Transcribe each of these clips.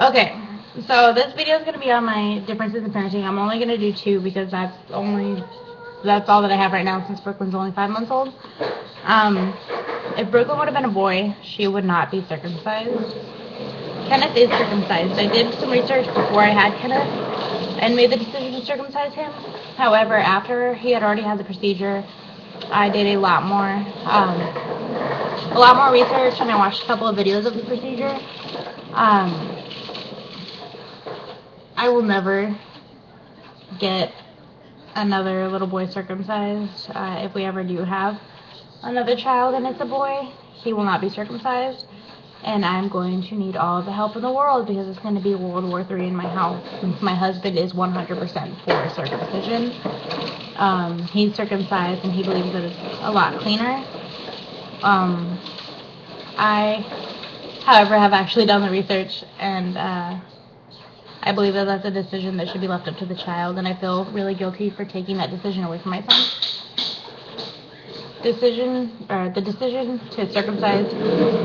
Okay, so this video is going to be on my differences in parenting. I'm only going to do 2 because that's all that I have right now since Brooklyn's only 5 months old. If Brooklyn would have been a boy, she would not be circumcised. Kenneth is circumcised. I did some research before I had Kenneth and made the decision to circumcise him. However, after he had already had the procedure, I did a lot more research, and I watched a couple of videos of the procedure. I will never get another little boy circumcised. If we ever do have another child and it's a boy, he will not be circumcised. And I'm going to need all the help in the world because it's going to be World War III in my house. My husband is 100% for circumcision. He's circumcised and he believes that it's a lot cleaner. I, however, have actually done the research, and I believe that that's a decision that should be left up to the child, and I feel really guilty for taking that decision away from my son. The decision to circumcise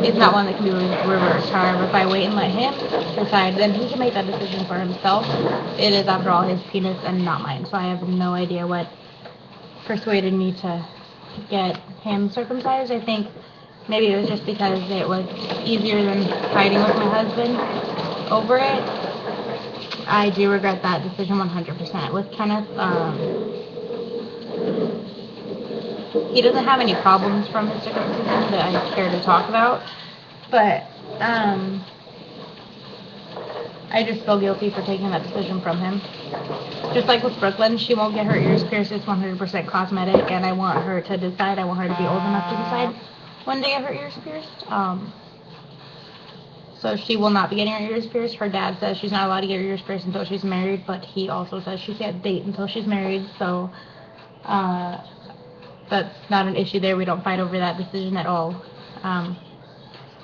is not one that can be reversed. However, if I wait and let him decide, then he can make that decision for himself. It is, after all, his penis and not mine, so I have no idea what persuaded me to get him circumcised. I think maybe it was just because it was easier than fighting with my husband over it. I do regret that decision 100%. With Kenneth, he doesn't have any problems from his circumcision that I care to talk about, but I just feel guilty for taking that decision from him. Just like with Brooklyn, she won't get her ears pierced. It's 100% cosmetic, and I want her to decide. I want her to be old enough to decide when to get her ears pierced. So she will not be getting her ears pierced. Her dad says she's not allowed to get her ears pierced until she's married, but he also says she can't date until she's married, so that's not an issue there. We don't fight over that decision at all.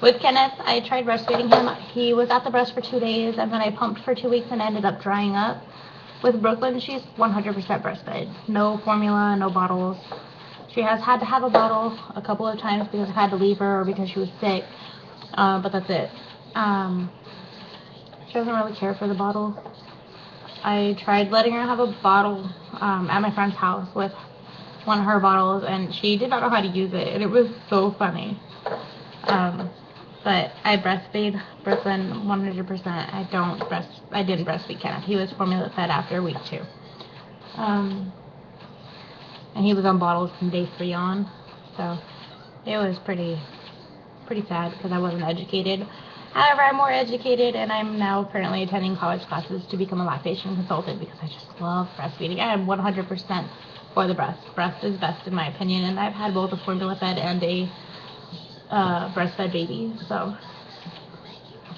With Kenneth, I tried breastfeeding him. He was at the breast for 2 days, and then I pumped for 2 weeks and ended up drying up. With Brooklyn, she's 100% breastfed. No formula, no bottles. She has had to have a bottle a couple of times because I had to leave her or because she was sick, but that's it. She doesn't really care for the bottle. I tried letting her have a bottle at my friend's house with one of her bottles, and she did not know how to use it, and it was so funny. But I breastfeed Brooklyn 100%. I didn't breastfeed Kenneth. He was formula fed after week 2. And he was on bottles from day 3 on, so it was pretty sad because I wasn't educated. However, I'm more educated, and I'm now currently attending college classes to become a lactation consultant because I just love breastfeeding. I am 100% for the breast. Breast is best in my opinion, and I've had both a formula-fed and a breastfed baby, so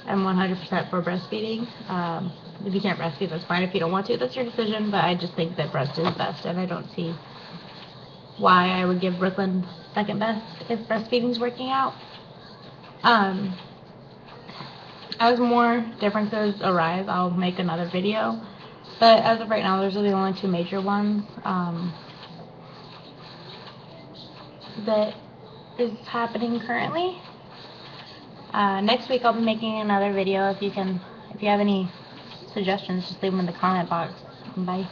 I'm 100% for breastfeeding. If you can't breastfeed, that's fine. If you don't want to, that's your decision, but I just think that breast is best, and I don't see why I would give Brooklyn second best if breastfeeding's working out. As more differences arise, I'll make another video, but as of right now, those are the only 2 major ones that is happening currently. Next week I'll be making another video. If you have any suggestions, just leave them in the comment box. Bye.